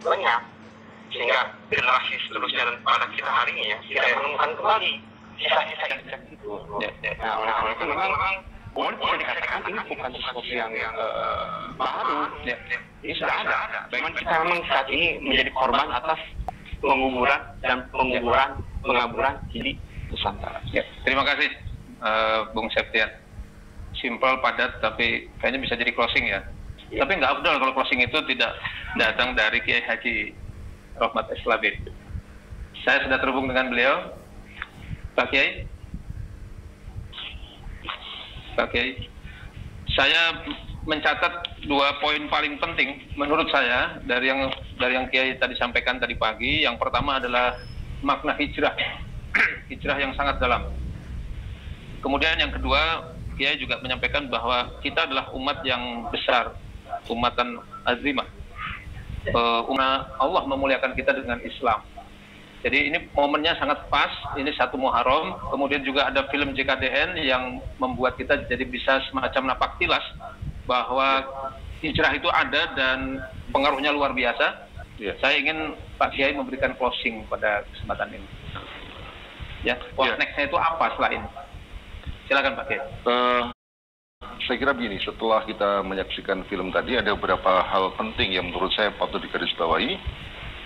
lenyap, sehingga generasi seterusnya dan pada kita hari ini ya tidak menemukan kembali sisa-sisa itu. Nah, oleh karena itu memang boleh bisa dikatakan ini bukan sesuatu yang baru. Ini sudah ada. Memang kita memang saat ini menjadi korban atas penguburan dan pengaburan di Nusantara. Ya, terima kasih Bung Septian. Simpel, padat, tapi kayaknya bisa jadi closing ya. Tapi nggak afdal kalau closing itu tidak datang dari Kiai Haji Rohmat Islami. Saya sudah terhubung dengan beliau, Pak Kiai. Pak Kiai, saya mencatat 2 poin paling penting menurut saya dari yang Kiai tadi sampaikan tadi pagi. Yang pertama adalah makna hijrah, hijrah yang sangat dalam. Kemudian yang kedua, Kiai juga menyampaikan bahwa kita adalah umat yang besar, umatan azimah. Umat Allah memuliakan kita dengan Islam. Jadi ini momennya sangat pas, ini 1 Muharram, kemudian juga ada film JKDN yang membuat kita jadi bisa semacam napak tilas bahwa hijrah itu ada dan pengaruhnya luar biasa. Saya ingin Pak Kiai memberikan closing pada kesempatan ini. Ya, nextnya itu apa setelah ini? Silakan Pak Kiai. Saya kira begini, setelah kita menyaksikan film tadi ada beberapa hal penting yang menurut saya patut digarisbawahi.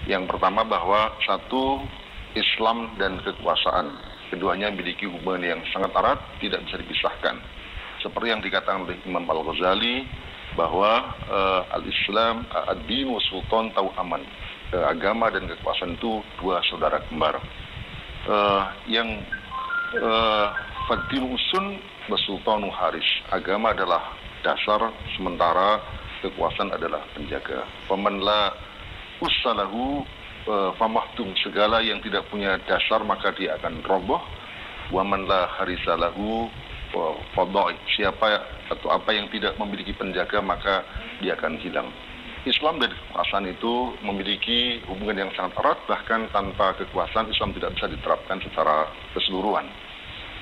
Yang pertama bahwa satu, Islam dan kekuasaan. Keduanya memiliki hubungan yang sangat erat, tidak bisa dipisahkan. Seperti yang dikatakan oleh Imam Al-Ghazali bahwa al-Islam, ad-din wa sultan tauhaman. Agama dan kekuasaan itu 2 saudara kembar. Fadin usun basultanu haris. Agama adalah dasar, sementara kekuasaan adalah penjaga. Faman la ussalahu famahtum, segala yang tidak punya dasar maka dia akan roboh. Waman la harisalahu fadai, siapa atau apa yang tidak memiliki penjaga maka dia akan hilang. Islam dan kekuasaan itu memiliki hubungan yang sangat erat, bahkan tanpa kekuasaan Islam tidak bisa diterapkan secara keseluruhan.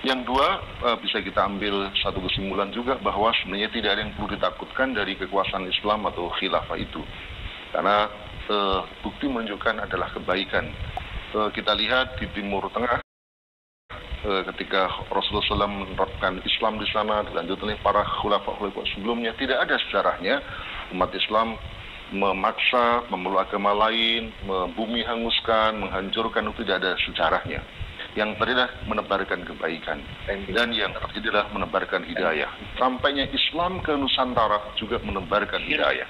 Yang dua, bisa kita ambil satu kesimpulan juga bahwa sebenarnya tidak ada yang perlu ditakutkan dari kekuasaan Islam atau khilafah itu. Karena bukti menunjukkan adalah kebaikan. Kita lihat di Timur Tengah, ketika Rasulullah SAW menerapkan Islam di sana, dilanjutkan oleh para khulafah sebelumnya, tidak ada sejarahnya umat Islam memaksa, memeluk agama lain, membumi hanguskan, menghancurkan, itu tidak ada sejarahnya. Yang terjadi adalah menebarkan kebaikan, dan yang terjadi adalah menebarkan hidayah. Sampainya Islam ke Nusantara juga menebarkan hidayah.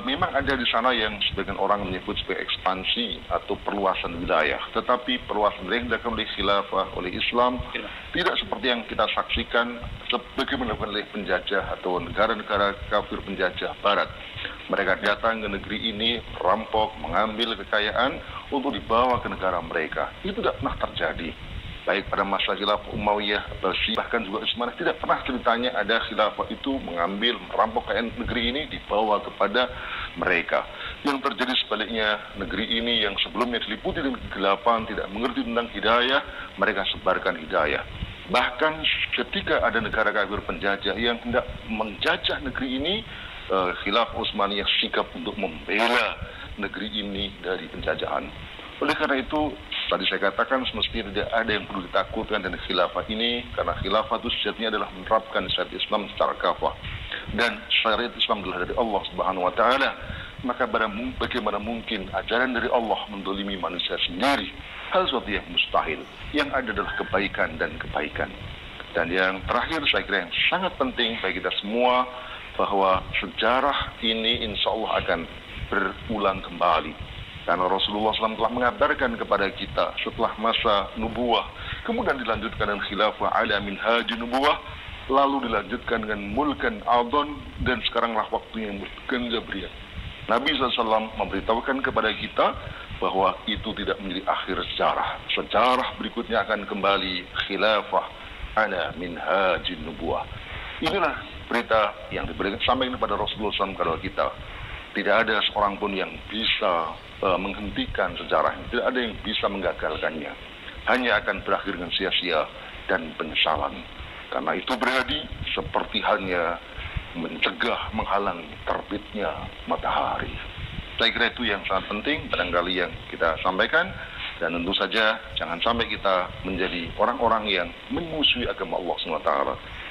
Memang ada di sana yang sebagian orang menyebut sebagai ekspansi atau perluasan wilayah, tetapi perluasan wilayah yang dilakukan oleh khilafah, oleh Islam, tidak seperti yang kita saksikan sebagaimana dilakukan oleh penjajah atau negara-negara kafir penjajah Barat. Mereka datang ke negeri ini, rampok, mengambil kekayaan untuk dibawa ke negara mereka. Itu tidak pernah terjadi. Baik pada masa khilafah Umayyah, Abbasiyah, bahkan juga Utsmaniyah, tidak pernah ceritanya ada khilafah itu mengambil, merampok kekayaan negeri ini, dibawa kepada mereka. Yang terjadi sebaliknya, negeri ini yang sebelumnya diliputi dengan kegelapan, tidak mengerti tentang hidayah, mereka sebarkan hidayah. Bahkan ketika ada negara kafir penjajah yang hendak menjajah negeri ini, khilafah Utsmaniyah sikap untuk membela negeri ini dari penjajahan. Oleh karena itu, tadi saya katakan semestinya tidak ada yang perlu ditakutkan dari khilafah ini, karena khilafah itu sejatinya adalah menerapkan syariat Islam secara kafah. Dan syariat Islam adalah dari Allah Subhanahu wa Ta'ala. Maka bagaimana mungkin ajaran dari Allah mendolimi manusia sendiri? Hal sesuatu yang mustahil. Yang ada adalah kebaikan dan kebaikan. Dan yang terakhir, saya kira yang sangat penting bagi kita semua, bahwa sejarah ini insya Allah akan berulang kembali. Karena Rasulullah SAW telah mengabarkan kepada kita setelah masa nubuah, kemudian dilanjutkan dengan khilafah ala minhajin nubuah, lalu dilanjutkan dengan mulkan adon, dan sekaranglah waktunya mulkan jabriyah. Nabi SAW memberitahukan kepada kita bahwa itu tidak menjadi akhir sejarah. Sejarah berikutnya akan kembali khilafah ala minhajin nubuah. Inilah berita yang diberikan sampai kepada Rasulullah SAW kepada kita. Tidak ada seorang pun yang bisa menghentikan sejarah ini. Tidak ada yang bisa menggagalkannya. Hanya akan berakhir dengan sia-sia dan penyesalan. Karena itu berarti seperti halnya mencegah, menghalangi terbitnya matahari. Saya kira itu yang sangat penting barangkali yang kita sampaikan, dan tentu saja jangan sampai kita menjadi orang-orang yang memusuhi agama Allah SWT.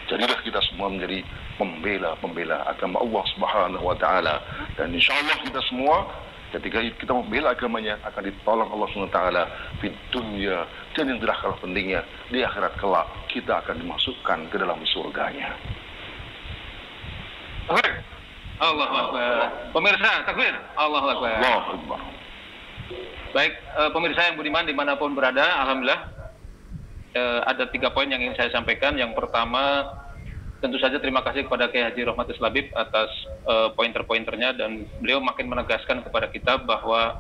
Jadilah kita semua menjadi pembela agama Allah Subhanahu wa taala, dan insya Allah kita semua ketika kita membela agamanya akan ditolong Allah SWT di dunia, dan yang tidak kalah pentingnya di akhirat kelak kita akan dimasukkan ke dalam surganya. Allahu Akbar. Pemirsa, takbir. Allahu Akbar. Allahu Akbar. Baik, pemirsa yang budiman dimanapun berada, alhamdulillah ada 3 poin yang ingin saya sampaikan. Yang pertama, tentu saja terima kasih kepada Kiai Haji Rohmatis Labib atas pointer-pointernya, dan beliau makin menegaskan kepada kita bahwa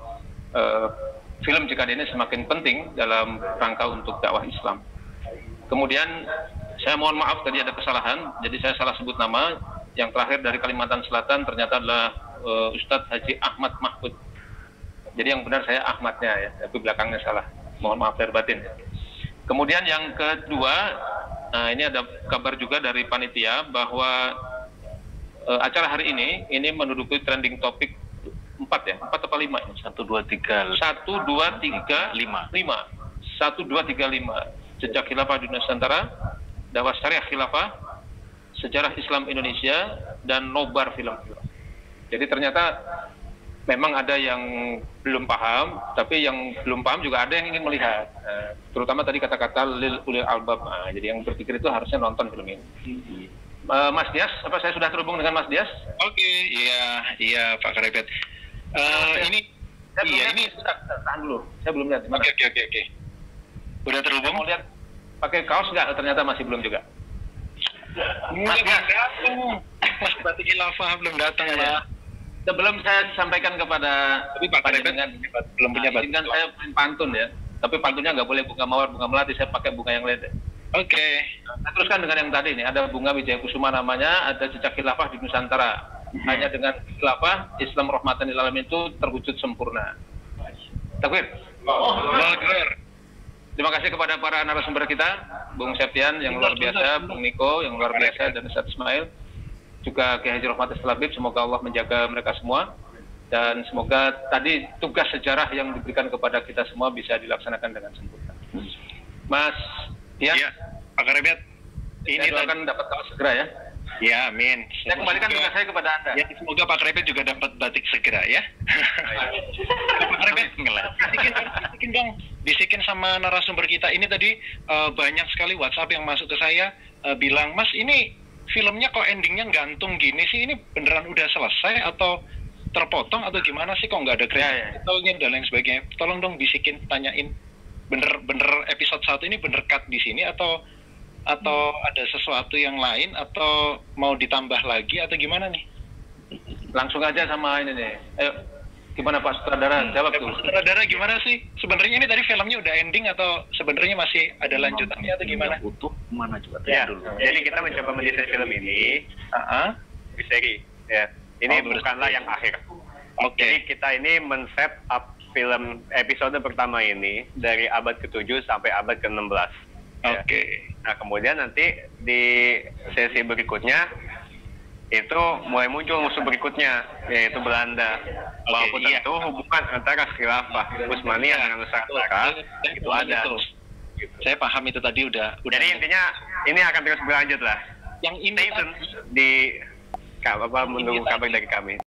film JKD ini semakin penting dalam rangka untuk dakwah Islam. Kemudian saya mohon maaf tadi ada kesalahan, jadi saya salah sebut nama. Yang terakhir dari Kalimantan Selatan ternyata adalah Ustadz Haji Ahmad Mahfud. Jadi yang benar saya Ahmadnya ya, tapi belakangnya salah. Mohon maaf lahir batin. Kemudian yang kedua, nah ini ada kabar juga dari panitia bahwa acara hari ini menduduki trending topik 4 ya, 4 atau 5 ini? 1, 2, 3, 5. 1, 2, 3, 5. Sejak Khilafah di Nusantara, dakwah syariah khilafah, sejarah Islam Indonesia, dan nobar film-film. Jadi ternyata memang ada yang belum paham, tapi yang belum paham juga ada yang ingin melihat. Terutama tadi kata-kata lil ulil albab. Jadi yang berpikir itu harusnya nonton film ini. Mas Dias, apa saya sudah terhubung dengan Mas Dias? Oke, iya Pak Karepet. Ini sudah tahan dulu. Saya belum lihat. Oke. Udah terhubung? Mau lihat pakai kaos nggak? Ternyata masih belum juga. Mas Batik Khilafah belum datang lah. Sebelum saya sampaikan kepada Pak Karepet belum punya batik. Kan saya main pantun ya, tapi pantunnya nggak boleh bunga mawar, bunga melati. Saya pakai bunga yang lain deh. Oke. Nah, teruskan dengan yang tadi nih. Ada bunga Wijaya Kusuma namanya, ada jejak khilafah di Nusantara. Hanya dengan khilafah Islam rahmatan lil alamin itu terwujud sempurna. Takbir. Akbar. Terima kasih kepada para narasumber kita, Bung Septian yang luar biasa, Bung Niko yang luar biasa, dan Ustadz Ismail, juga Kiai Haji Rohmatis Labib. Semoga Allah menjaga mereka semua, dan semoga tadi tugas sejarah yang diberikan kepada kita semua bisa dilaksanakan dengan sempurna. Mas Dias, Ya, Pak Karepet, ini akan dapat kaos segera ya. Ya, amin. Saya kembalikan tugas saya kepada Anda. Ya, semoga Pak Karepet juga dapat batik segera ya. Pak Karepet, bisikin dong, bisikin sama narasumber kita. Ini tadi banyak sekali WhatsApp yang masuk ke saya bilang, Mas ini filmnya kok endingnya gantung gini sih, ini beneran udah selesai atau terpotong atau gimana sih, kok nggak ada kreditnya dan lain sebagainya. Tolong dong bisikin, tanyain bener episode 1 ini bener cut di sini atau ada sesuatu yang lain atau mau ditambah lagi atau gimana nih? Langsung aja sama ini nih. Ayo, gimana Pak Sutradara? Jawab tuh. Sutradara gimana sih? Sebenarnya ini tadi filmnya udah ending atau sebenarnya masih ada lanjutannya atau gimana? Butuh mana coba Ya, dulu. jadi kita mencoba mendesain film ini di seri. Ya, ini bukanlah yang akhir. Jadi kita ini men-set up film episode pertama ini dari abad ke-7 sampai abad ke-16. Ya. Nah, kemudian nanti di sesi berikutnya itu mulai muncul musuh berikutnya, yaitu Belanda. Walaupun tentu hubungan antara khilafah Utsmaniyah dengan Nusantara itu ada. Saya paham itu tadi udah. Jadi intinya ini akan terus berlanjut lah. Yang ini di menunggu kabar dari kami.